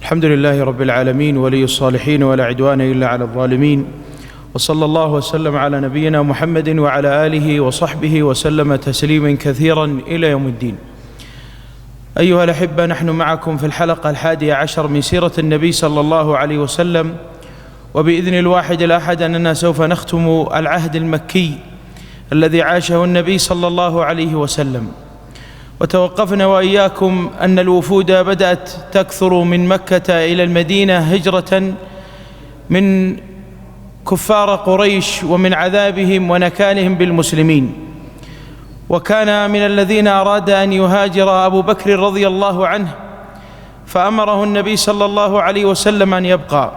الحمد لله رب العالمين ولي الصالحين ولا عدوان إلا على الظالمين، وصلى الله وسلم على نبينا محمد وعلى آله وصحبه وسلم تسليما كثيرا إلى يوم الدين. أيها الأحبة، نحن معكم في الحلقة 11 من سيرة النبي صلى الله عليه وسلم، وبإذن الواحد الأحد أننا سوف نختم العهد المكي الذي عاشه النبي صلى الله عليه وسلم. وتوقفنا وإياكم أن الوفود بدأت تكثر من مكة إلى المدينة هجرة من كفار قريش ومن عذابهم ونكالهم بالمسلمين. وكان من الذين أراد أن يهاجر أبو بكر رضي الله عنه، فأمره النبي صلى الله عليه وسلم أن يبقى.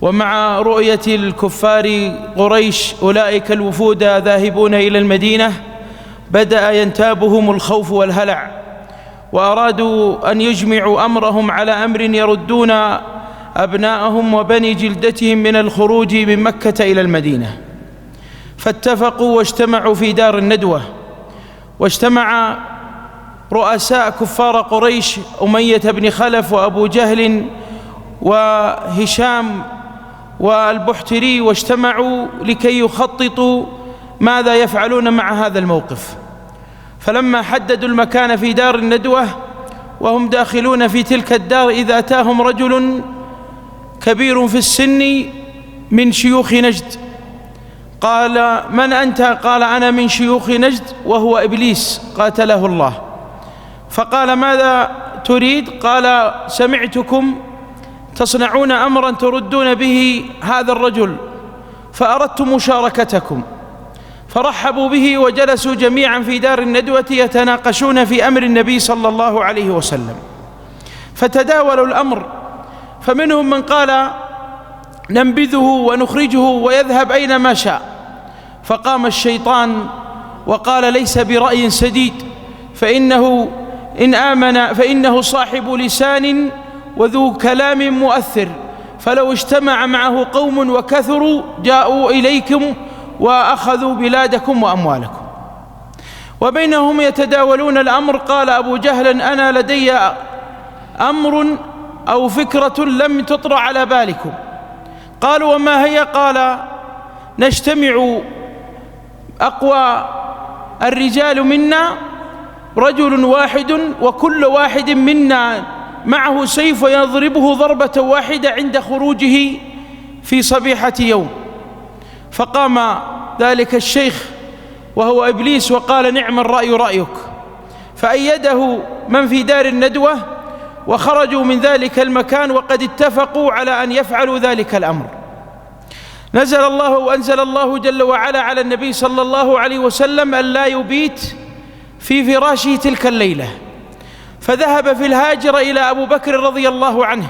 ومع رؤية الكفار قريش أولئك الوفود ذاهبون إلى المدينة بدأ ينتابهم الخوف والهلع، وأرادوا أن يجمعوا أمرهم على أمر يردون أبناءهم وبني جلدتهم من الخروج من مكة إلى المدينة. فاتفقوا واجتمعوا في دار الندوة، واجتمع رؤساء كفار قريش أمية بن خلف وأبو جهل وهشام والبحتري، واجتمعوا لكي يخططوا ماذا يفعلون مع هذا الموقف. فلما حددوا المكان في دار الندوة وهم داخلون في تلك الدار، إذا أتاهم رجل كبير في السن من شيوخ نجد. قال: من أنت؟ قال: أنا من شيوخ نجد، وهو إبليس قاتله الله. فقال: ماذا تريد؟ قال: سمعتكم تصنعون أمرا تردون به هذا الرجل، فأردت مشاركتكم. فرحبوا به وجلسوا جميعا في دار الندوة يتناقشون في أمر النبي صلى الله عليه وسلم. فتداولوا الأمر، فمنهم من قال: ننبذه ونخرجه ويذهب أينما شاء. فقام الشيطان وقال: ليس برأي سديد، فإنه إن آمن فإنه صاحب لسان وذو كلام مؤثر، فلو اجتمع معه قوم وكثروا جاءوا إليكم وأخذوا بلادكم وأموالكم. وبينهم يتداولون الأمر، قال أبو جهل: أنا لدي أمر أو فكرة لم تطرأ على بالكم. قالوا: وما هي؟ قال: نجتمع أقوى الرجال منا رجل واحد، وكل واحد منا معه سيف ويضربه ضربة واحدة عند خروجه في صبيحة يوم. فقام ذلك الشيخ وهو إبليس وقال: نعم الرأي رأيك. فأيده من في دار الندوة، وخرجوا من ذلك المكان وقد اتفقوا على أن يفعلوا ذلك الأمر. وأنزل الله جل وعلا على النبي صلى الله عليه وسلم أن لا يبيت في فراشه تلك الليلة. فذهب في الهاجر إلى أبو بكر رضي الله عنه،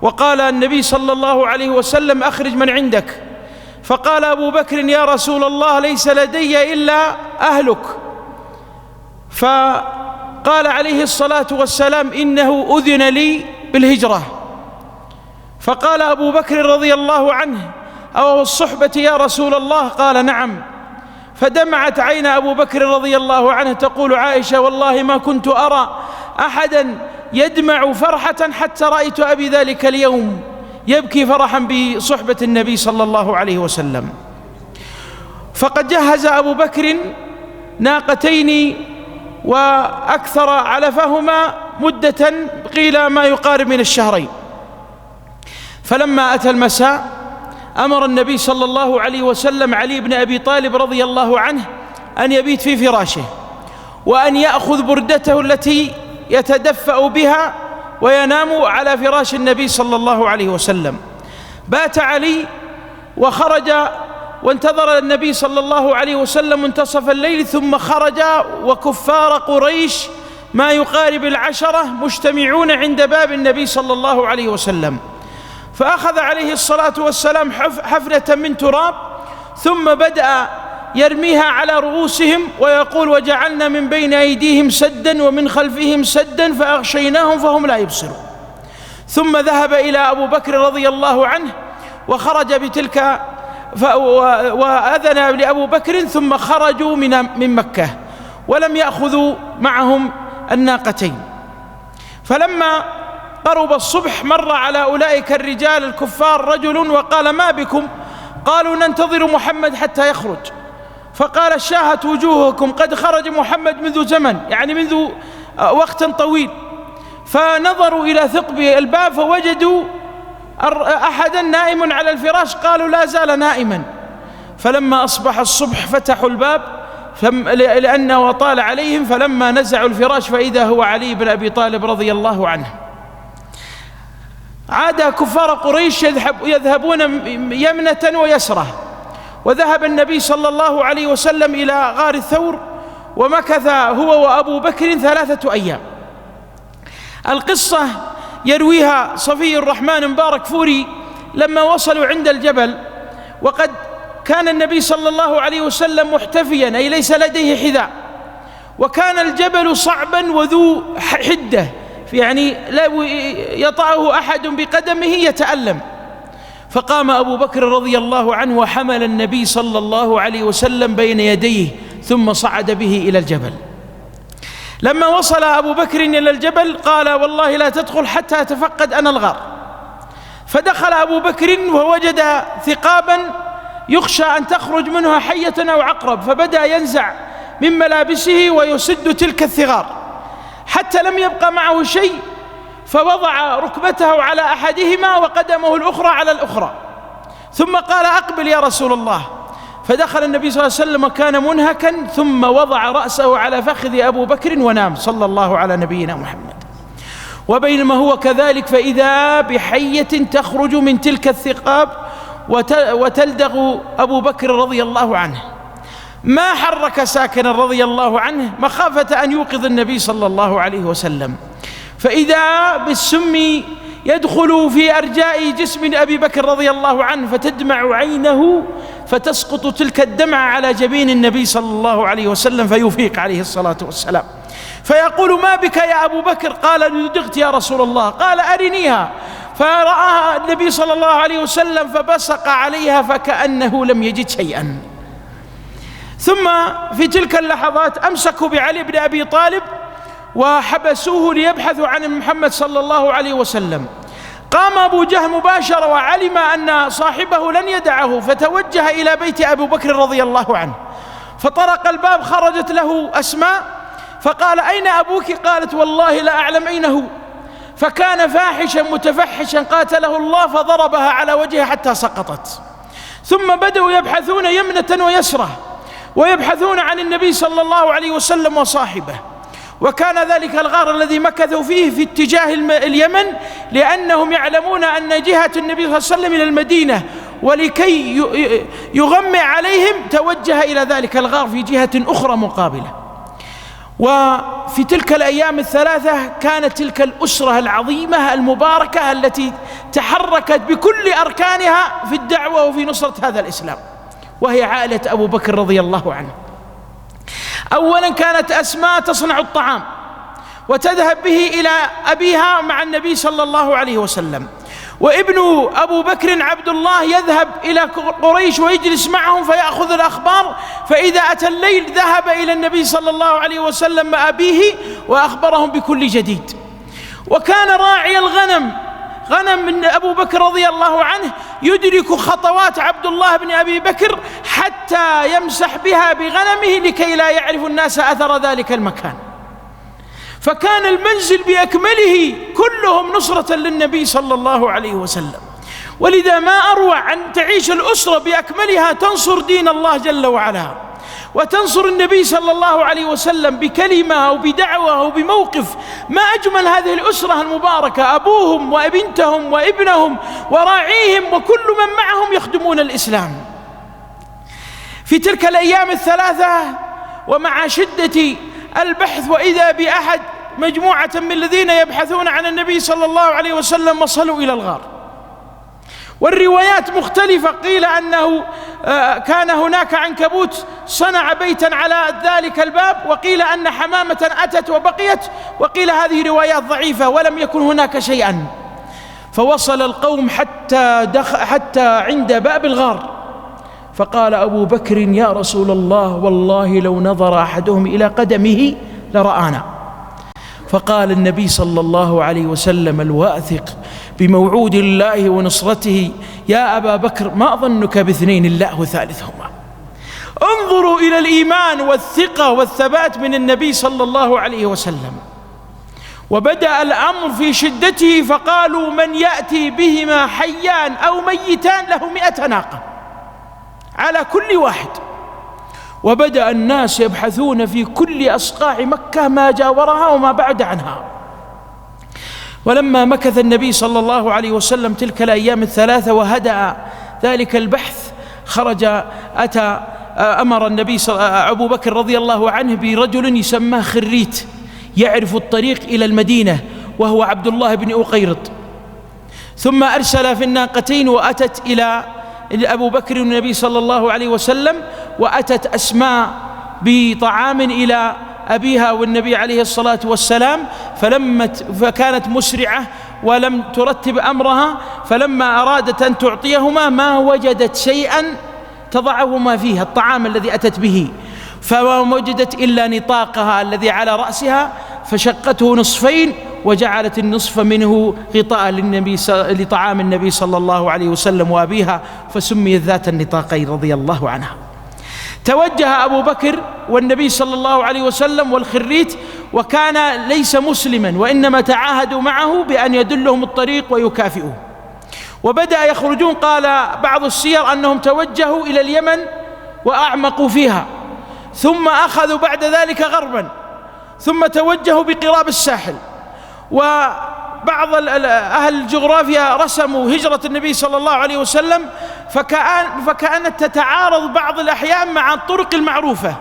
وقال النبي صلى الله عليه وسلم: أخرج من عندك. فقال أبو بكر: يا رسول الله، ليس لدي إلا أهلك. فقال عليه الصلاة والسلام: إنه أذن لي بالهجرة. فقال أبو بكر رضي الله عنه: أو الصحبة يا رسول الله؟ قال: نعم. فدمعت عين أبو بكر رضي الله عنه. تقول عائشة: والله ما كنت أرى أحدا يدمع فرحة حتى رأيت أبي ذلك اليوم يبكي فرحا بصحبة النبي صلى الله عليه وسلم. فقد جهز أبو بكر ناقتين وأكثر علفهما مدة قيل ما يقارب من الشهرين. فلما أتى المساء أمر النبي صلى الله عليه وسلم علي بن أبي طالب رضي الله عنه أن يبيت في فراشه، وأن يأخذ بردته التي يتدفأ بها وينام على فراش النبي صلى الله عليه وسلم. بات علي وخرج وانتظر النبي صلى الله عليه وسلم منتصف الليل، ثم خرج وكفار قريش ما يقارب 10 مجتمعون عند باب النبي صلى الله عليه وسلم. فأخذ عليه الصلاة والسلام حفنة من تراب، ثم بدأ يرميها على رؤوسهم ويقول: وجعلنا من بين أيديهم سدا ومن خلفهم سدا فأغشيناهم فهم لا يبصرون. ثم ذهب إلى أبو بكر رضي الله عنه وخرج بتلك وأذن لأبو بكر، ثم خرجوا من مكة ولم يأخذوا معهم الناقتين. فلما قرب الصبح مر على أولئك الرجال الكفار رجل وقال: ما بكم؟ قالوا: ننتظر محمد حتى يخرج. فقال: شاهت وجوهكم، قد خرج محمد منذ زمن، يعني منذ وقت طويل. فنظروا إلى ثقب الباب فوجدوا أحدا نائم على الفراش، قالوا: لا زال نائما. فلما أصبح الصبح فتحوا الباب لأنه طال عليهم، فلما نزعوا الفراش فإذا هو علي بن أبي طالب رضي الله عنه. عاد كفار قريش يذهبون يمنة ويسرة، وذهب النبي صلى الله عليه وسلم إلى غار الثور، ومكث هو وأبو بكر 3 أيام. القصة يرويها صفي الرحمن مبارك فوري لما وصلوا عند الجبل، وقد كان النبي صلى الله عليه وسلم محتفيا، أي ليس لديه حذاء، وكان الجبل صعبا وذو حدة، يعني لا يطعه أحد بقدمه يتألم. فقام أبو بكر رضي الله عنه وحمل النبي صلى الله عليه وسلم بين يديه ثم صعد به إلى الجبل. لما وصل أبو بكر إلى الجبل قال: والله لا تدخل حتى أتفقد أنا الغار. فدخل أبو بكر ووجد ثقابا يخشى أن تخرج منها حية أو عقرب، فبدأ ينزع من ملابسه ويسد تلك الثغار حتى لم يبقى معه شيء، فوضع ركبته على أحدهما وقدمه الأخرى على الأخرى، ثم قال: أقبل يا رسول الله. فدخل النبي صلى الله عليه وسلم وكان منهكا، ثم وضع رأسه على فخذ أبو بكر ونام صلى الله على نبينا محمد. وبينما هو كذلك فإذا بحية تخرج من تلك الثقاب وتلدغ أبو بكر رضي الله عنه. ما حرك ساكنا رضي الله عنه مخافة أن يوقظ النبي صلى الله عليه وسلم، فإذا بالسم يدخل في أرجاء جسم أبي بكر رضي الله عنه، فتدمع عينه فتسقط تلك الدمعة على جبين النبي صلى الله عليه وسلم، فيفيق عليه الصلاة والسلام، فيقول: ما بك يا أبو بكر؟ قال: لدغت يا رسول الله. قال: أرنيها. فرآها النبي صلى الله عليه وسلم فبصق عليها فكأنه لم يجد شيئا. ثم في تلك اللحظات أمسكوا بعلي بن أبي طالب وحبسوه ليبحثوا عن محمد صلى الله عليه وسلم. قام أبو جهل مباشرة وعلم أن صاحبه لن يدعه، فتوجه إلى بيت أبو بكر رضي الله عنه، فطرق الباب. خرجت له أسماء فقال: أين أبوك؟ قالت: والله لا أعلم أين هو. فكان فاحشا متفحشا قاتله الله، فضربها على وجهه حتى سقطت. ثم بدأوا يبحثون يمنة ويسرة، ويبحثون عن النبي صلى الله عليه وسلم وصاحبه. وكان ذلك الغار الذي مكثوا فيه في اتجاه اليمن، لأنهم يعلمون أن جهة النبي صلى الله عليه وسلم إلى المدينة، ولكي يغمع عليهم توجه إلى ذلك الغار في جهة أخرى مقابلة. وفي تلك الأيام 3 كانت تلك الأسرة العظيمة المباركة التي تحركت بكل أركانها في الدعوة وفي نصرة هذا الإسلام، وهي عائلة أبو بكر رضي الله عنه. أولا كانت أسماء تصنع الطعام وتذهب به إلى أبيها مع النبي صلى الله عليه وسلم، وابن أبو بكر عبد الله يذهب إلى قريش ويجلس معهم فيأخذ الأخبار، فإذا أتى الليل ذهب إلى النبي صلى الله عليه وسلم مع أبيه وأخبرهم بكل جديد. وكان راعي الغنم، غنم من أبو بكر رضي الله عنه، يدرك خطوات عبد الله بن أبي بكر حتى يمسح بها بغنمه لكي لا يعرف الناس أثر ذلك المكان. فكان المنزل بأكمله كلهم نصرة للنبي صلى الله عليه وسلم. ولذا ما أروع أن تعيش الأسرة بأكملها تنصر دين الله جل وعلا، وتنصر النبي صلى الله عليه وسلم بكلمة أو بدعوة أو بموقف. ما أجمل هذه الأسرة المباركة، أبوهم وبنتهم وابنهم وراعيهم وكل من معهم يخدمون الإسلام. في تلك الأيام 3 ومع شدة البحث، وإذا بأحد مجموعة من الذين يبحثون عن النبي صلى الله عليه وسلم وصلوا إلى الغار. والروايات مختلفة، قيل أنه كان هناك عنكبوت صنع بيتا على ذلك الباب، وقيل أن حمامة أتت وبقيت، وقيل هذه روايات ضعيفة ولم يكن هناك شيئا. فوصل القوم حتى عند باب الغار، فقال أبو بكر: يا رسول الله، والله لو نظر أحدهم إلى قدمه لرآنا. فقال النبي صلى الله عليه وسلم الواثق بموعود الله ونصرته: يا أبا بكر ما ظنك باثنين الله ثالثهما. انظروا إلى الإيمان والثقة والثبات من النبي صلى الله عليه وسلم. وبدأ الأمر في شدته فقالوا: من يأتي بهما حيان أو ميتان له 100 ناقة على كل واحد. وبدأ الناس يبحثون في كل أصقاع مكة ما جاورها وما بعد عنها. ولما مكث النبي صلى الله عليه وسلم تلك الأيام الثلاثة وهدأ ذلك البحث، أمر النبي أبو بكر رضي الله عنه برجل يسمى خريت يعرف الطريق إلى المدينة، وهو عبد الله بن أقيرط. ثم أرسل في الناقتين وأتت إلى أبو بكر والنبي صلى الله عليه وسلم، وأتت أسماء بطعام إلى أبيها والنبي عليه الصلاة والسلام، فكانت مسرعة ولم ترتب أمرها، فلما أرادت أن تعطيهما ما وجدت شيئا تضعهما فيها الطعام الذي أتت به، فما وجدت إلا نطاقها الذي على رأسها، فشقته نصفين وجعلت النصف منه غطاء لطعام النبي صلى الله عليه وسلم وأبيها، فسميت ذات النطاقين رضي الله عنها. توجه أبو بكر والنبي صلى الله عليه وسلم والخريت، وكان ليس مسلما وإنما تعاهدوا معه بأن يدلهم الطريق ويكافئوه. وبدأ يخرجون، قال بعض السير أنهم توجهوا إلى اليمن وأعمقوا فيها، ثم أخذوا بعد ذلك غربا، ثم توجهوا بقراب الساحل. وبعض أهل الجغرافيا رسموا هجرة النبي صلى الله عليه وسلم فكانت تتعارض بعض الأحيان مع الطرق المعروفة،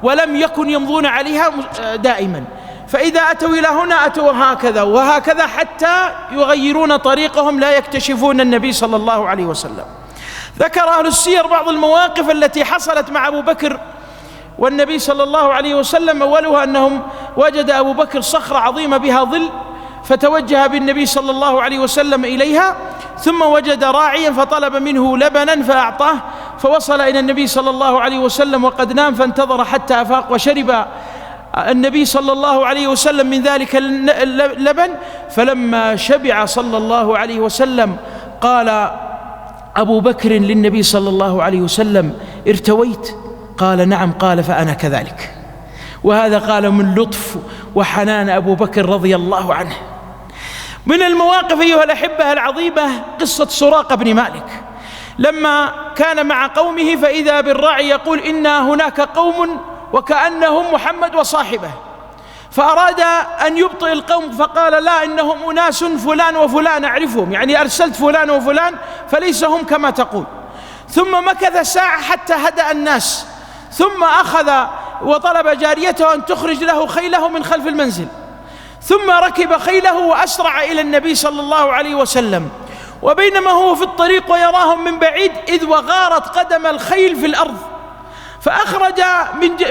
ولم يكن يمضون عليها دائما، فإذا أتوا إلى هنا أتوا هكذا وهكذا حتى يغيرون طريقهم لا يكتشفون النبي صلى الله عليه وسلم. ذكر أهل السير بعض المواقف التي حصلت مع أبو بكر والنبي صلى الله عليه وسلم. أولها أنهم وجد أبو بكر صخرة عظيمة بها ظل، فتوجه بالنبي صلى الله عليه وسلم إليها، ثم وجد راعيا فطلب منه لبنا فأعطاه، فوصل إلى النبي صلى الله عليه وسلم وقد نام، فانتظر حتى أفاق وشرب النبي صلى الله عليه وسلم من ذلك اللبن. فلما شبع صلى الله عليه وسلم قال أبو بكر للنبي صلى الله عليه وسلم: ارتويت؟ قال: نعم. قال: فأنا كذلك. وهذا قال من لطف وحنان أبو بكر رضي الله عنه. من المواقف أيها الأحبة العظيمة قصة سراقة بن مالك، لما كان مع قومه فإذا بالراعي يقول: إن هناك قوم وكأنهم محمد وصاحبه، فأراد أن يبطئ القوم فقال: لا، إنهم أناس فلان وفلان أعرفهم، يعني أرسلت فلان وفلان فليس هم كما تقول. ثم مكث ساعة حتى هدأ الناس، ثم أخذ وطلب جاريته أن تخرج له خيله من خلف المنزل، ثم ركب خيله وأسرع إلى النبي صلى الله عليه وسلم. وبينما هو في الطريق ويراهم من بعيد إذ وغارت قدم الخيل في الأرض، فأخرج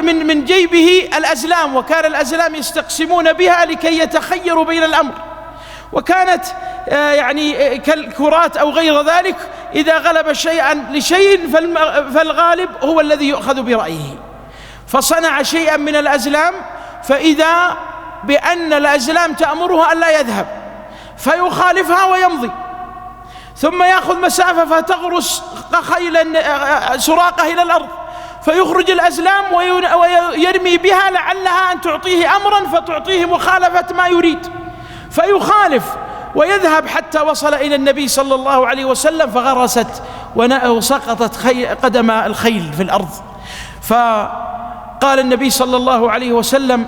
من جيبه الأزلام، وكان الأزلام يستقسمون بها لكي يتخيروا بين الأمر، وكانت يعني كالكرات أو غير ذلك، إذا غلب شيئا لشيء فالغالب هو الذي يؤخذ برأيه. فصنع شيئا من الأزلام، فإذا بأن الأزلام تأمره أن لا يذهب فيخالفها ويمضي، ثم يأخذ مسافة فتغرس خيل سراقة إلى الأرض، فيخرج الأزلام ويرمي بها لعلها أن تعطيه أمرا فتعطيه مخالفة ما يريد، فيخالف ويذهب حتى وصل إلى النبي صلى الله عليه وسلم، فغرست وسقطت قدم الخيل في الأرض. فقال النبي صلى الله عليه وسلم،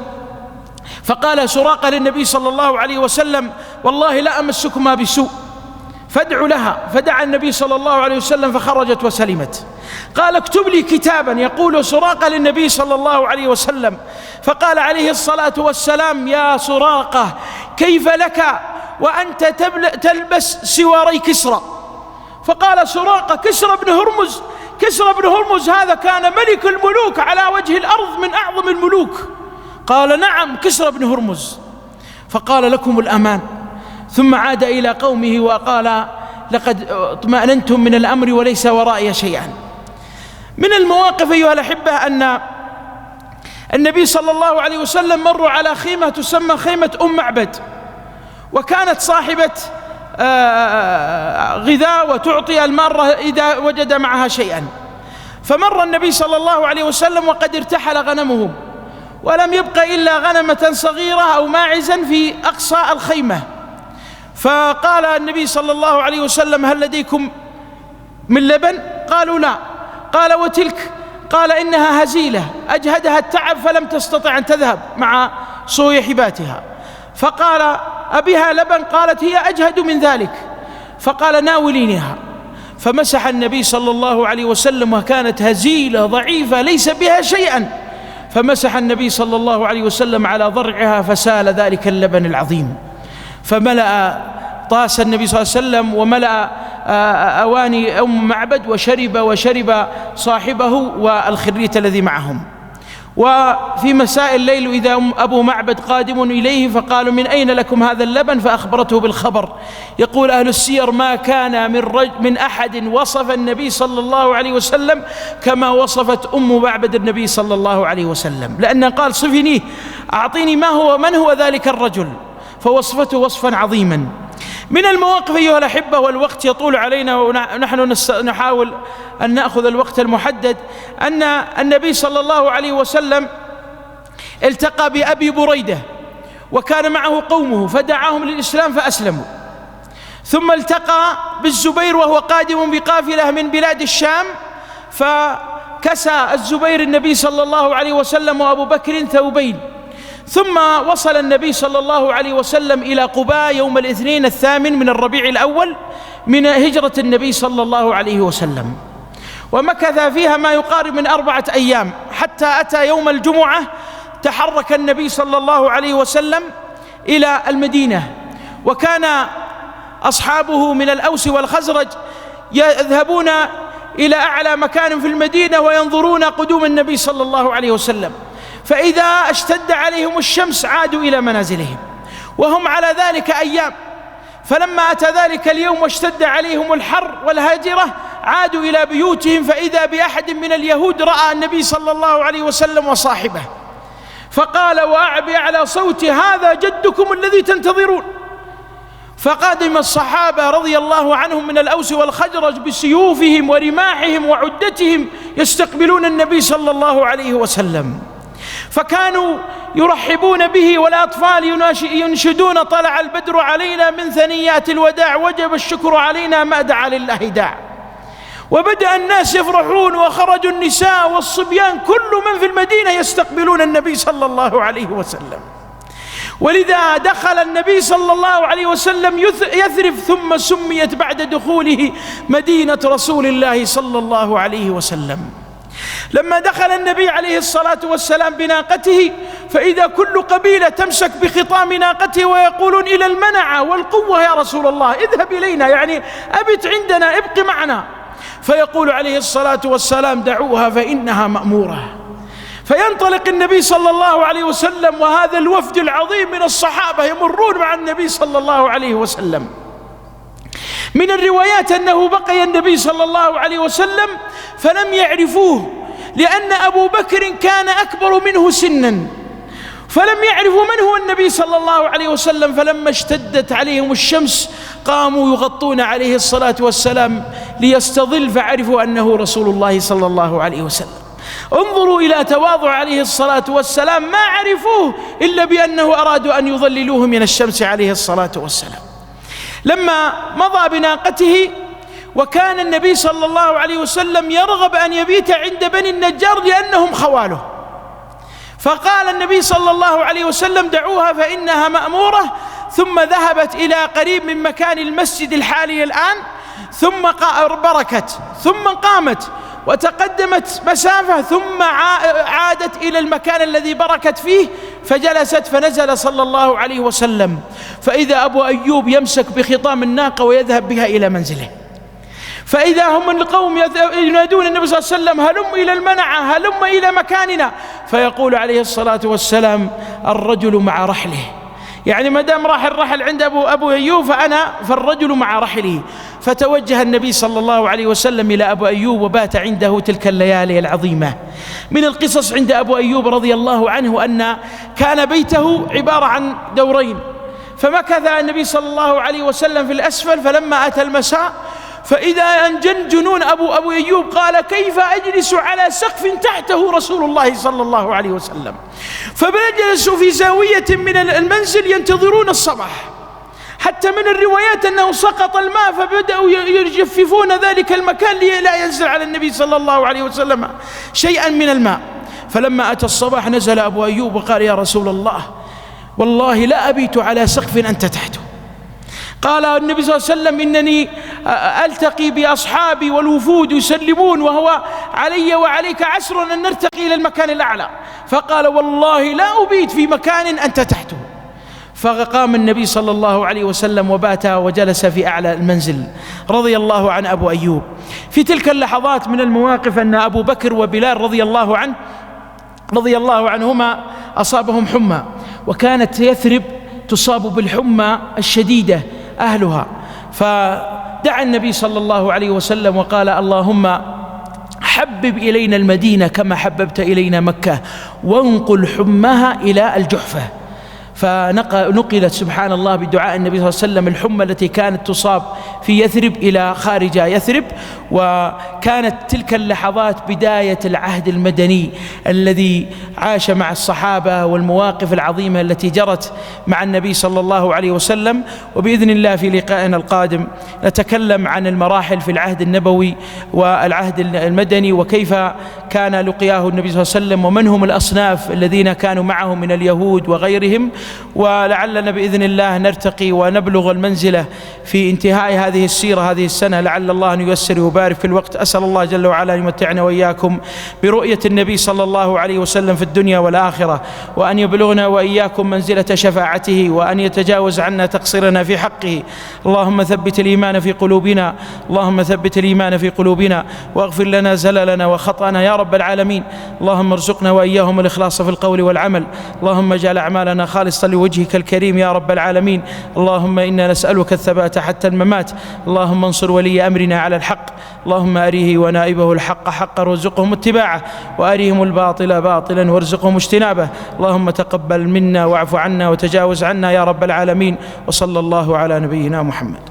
فقال سراقة للنبي صلى الله عليه وسلم: والله لا أمسكما بسوء فادعوا لها. فدعا النبي صلى الله عليه وسلم فخرجت وسلمت. قال: اكتب لي كتابا، يقول سراقة للنبي صلى الله عليه وسلم. فقال عليه الصلاة والسلام: يا سراقة، كيف لك وأنت تلبس سواري كسرى؟ فقال سراقة: كسرى بن هرمز هذا كان ملك الملوك على وجه الأرض من أعظم الملوك. قال: نعم، كسرى بن هرمز. فقال: لكم الأمان. ثم عاد إلى قومه وقال: لقد اطمأننتم من الأمر وليس ورائي شيئا. من المواقف أيها الأحبة أن النبي صلى الله عليه وسلم مروا على خيمة تسمى خيمة معبد، وكانت صاحبة غذاء وتعطي المارة إذا وجد معها شيئا. فمر النبي صلى الله عليه وسلم وقد ارتحل غنمهم، ولم يبق إلا غنمة صغيرة أو ماعزا في أقصى الخيمة. فقال النبي صلى الله عليه وسلم: هل لديكم من لبن؟ قالوا: لا. قال: وتلك؟ قال: إنها هزيلة أجهدها التعب فلم تستطع أن تذهب مع صيحباتها. فقال: أبها لبن؟ قالت: هي أجهد من ذلك. فقال: ناولينها. فمسح النبي صلى الله عليه وسلم، وكانت هزيلة ضعيفة ليس بها شيئا، فمسح النبي صلى الله عليه وسلم على ضرعها فسال ذلك اللبن العظيم، فملأ طاس النبي صلى الله عليه وسلم وملأ أواني معبد وشرب صاحبه والخريت الذي معهم. وفي مساء الليل إذا أبو معبد قادم إليه، فقالوا: من أين لكم هذا اللبن؟ فأخبرته بالخبر. يقول أهل السير: ما كان من أحد وصف النبي صلى الله عليه وسلم كما وصفت معبد النبي صلى الله عليه وسلم، لأنه قال: صفنيه، أعطيني من هو ذلك الرجل، فوصفته وصفا عظيما. من المواقف أيها الأحبة، والوقت يطول علينا ونحن نحاول أن نأخذ الوقت المحدد، أن النبي صلى الله عليه وسلم التقى بأبي بريدة وكان معه قومه فدعاهم للإسلام فأسلموا. ثم التقى بالزبير وهو قادم بقافلة من بلاد الشام، فكسى الزبير النبي صلى الله عليه وسلم وأبو بكر ثوبين. ثم وصل النبي صلى الله عليه وسلم إلى قباء يوم الاثنين 8 من الربيع الأول من هجرة النبي صلى الله عليه وسلم، ومكث فيها ما يقارب من 4 أيام، حتى أتى يوم الجمعة تحرك النبي صلى الله عليه وسلم إلى المدينة. وكان أصحابه من الأوس والخزرج يذهبون إلى أعلى مكان في المدينة وينظرون قدوم النبي صلى الله عليه وسلم، فإذا اشتد عليهم الشمس عادوا إلى منازلهم، وهم على ذلك أيام. فلما أتى ذلك اليوم واشتد عليهم الحر والهاجرة عادوا إلى بيوتهم، فإذا بأحد من اليهود رأى النبي صلى الله عليه وسلم وصاحبه، فقال بأعلى صوته: هذا جدكم الذي تنتظرون. فقدم الصحابة رضي الله عنهم من الأوس والخزرج بسيوفهم ورماحهم وعدتهم يستقبلون النبي صلى الله عليه وسلم، فكانوا يرحبون به، والأطفال ينشدون: طلع البدر علينا من ثنيات الوداع، وجب الشكر علينا ما دعا لله داع. وبدأ الناس يفرحون، وخرجوا النساء والصبيان، كل من في المدينة يستقبلون النبي صلى الله عليه وسلم. ولذا دخل النبي صلى الله عليه وسلم يثرب، ثم سميت بعد دخوله مدينة رسول الله صلى الله عليه وسلم. لما دخل النبي عليه الصلاة والسلام بناقته، فإذا كل قبيلة تمسك بخطام ناقته ويقولون: إلى المنعة والقوة يا رسول الله، اذهب إلينا، يعني أبت عندنا، ابق معنا. فيقول عليه الصلاة والسلام: دعوها فإنها مأمورة. فينطلق النبي صلى الله عليه وسلم وهذا الوفد العظيم من الصحابة يمرون مع النبي صلى الله عليه وسلم. من الروايات أنه بقي النبي صلى الله عليه وسلم فلم يعرفوه، لأن أبو بكر كان أكبر منه سنا، فلم يعرفوا من هو النبي صلى الله عليه وسلم. فلما اشتدت عليهم الشمس قاموا يغطون عليه الصلاة والسلام ليستظل، فعرفوا أنه رسول الله صلى الله عليه وسلم. انظروا إلى تواضع عليه الصلاة والسلام، ما عرفوه إلا بأنه أرادوا أن يظللوه من الشمس عليه الصلاة والسلام. لما مضى بناقته، وكان النبي صلى الله عليه وسلم يرغب أن يبيت عند بني النجار لأنهم خواله، فقال النبي صلى الله عليه وسلم: دعوها فإنها مأمورة. ثم ذهبت إلى قريب من مكان المسجد الحالي الآن، ثم بركت، ثم قامت وتقدمت مسافة، ثم عادت إلى المكان الذي بركت فيه فجلست. فنزل صلى الله عليه وسلم، فإذا أبو أيوب يمسك بخطام الناقة ويذهب بها إلى منزله، فإذا هم من القوم ينادون النبي صلى الله عليه وسلم: هلم إلى المنعة، هلم إلى مكاننا. فيقول عليه الصلاة والسلام: الرجل مع رحله، يعني ما دام راح الرحل عند أبو أيوب فالرجل مع رحله. فتوجه النبي صلى الله عليه وسلم إلى أبو أيوب وبات عنده تلك الليالي العظيمة. من القصص عند أبو أيوب رضي الله عنه أن كان بيته عبارة عن دورين، فمكث النبي صلى الله عليه وسلم في الأسفل، فلما أتى المساء فإذا أنجن جنون أبو أيوب قال: كيف أجلس على سقف تحته رسول الله صلى الله عليه وسلم؟ فجلسوا في زاوية من المنزل ينتظرون الصباح، حتى من الروايات أنه سقط الماء فبدأوا يجففون ذلك المكان لا ينزل على النبي صلى الله عليه وسلم شيئا من الماء. فلما أتى الصباح نزل أبو أيوب وقال: يا رسول الله، والله لا أبيت على سقف أنت تحته. قال النبي صلى الله عليه وسلم: إنني ألتقي بأصحابي والوفود يسلمون وهو علي وعليك عسر أن نرتقي إلى المكان الأعلى. فقال: والله لا أبيت في مكان أنت تحته. فقام النبي صلى الله عليه وسلم وبات وجلس في أعلى المنزل رضي الله عن أبو أيوب. في تلك اللحظات من المواقف أن أبو بكر وبلال رضي الله عنهما أصابهم حمى، وكانت يثرب تصاب بالحمى الشديدة أهلها، فدعا النبي صلى الله عليه وسلم وقال: اللهم حبب إلينا المدينة كما حببت إلينا مكة، وانقل حمها إلى الجحفة. فنقلت سبحان الله بدعاء النبي صلى الله عليه وسلم الحمى التي كانت تصاب في يثرب إلى خارج يثرب. وكانت تلك اللحظات بداية العهد المدني الذي عاش مع الصحابة والمواقف العظيمة التي جرت مع النبي صلى الله عليه وسلم. وبإذن الله في لقائنا القادم نتكلم عن المراحل في العهد النبوي والعهد المدني، وكيف كان لقياه النبي صلى الله عليه وسلم، ومن هم الأصناف الذين كانوا معه من اليهود وغيرهم. ولعلنا بإذن الله نرتقي ونبلغ المنزلة في انتهاء هذه السيرة هذه السنة، لعل الله أن ييسر ويبارك في الوقت. أسأل الله جل وعلا أن يمتعنا وإياكم برؤية النبي صلى الله عليه وسلم في الدنيا والآخرة، وأن يبلغنا وإياكم منزلة شفاعته، وأن يتجاوز عنا تقصيرنا في حقه. اللهم ثبت الإيمان في قلوبنا، اللهم ثبت الإيمان في قلوبنا، واغفر لنا زللنا وخطأنا يا رب العالمين. اللهم ارزقنا وإياهم الإخلاص في القول والعمل. اللهم اجعل أعمالنا خالصة لوجهك الكريم يا رب العالمين. اللهم إنا نسألك الثبات حتى الممات. اللهم انصر ولي أمرنا على الحق، اللهم أريه ونائبه الحق حقا وارزقهم اتباعه، وأريهم الباطل باطلا وارزقهم اجتنابه. اللهم تقبل منا واعف عنا وتجاوز عنا يا رب العالمين. وصلى الله على نبينا محمد.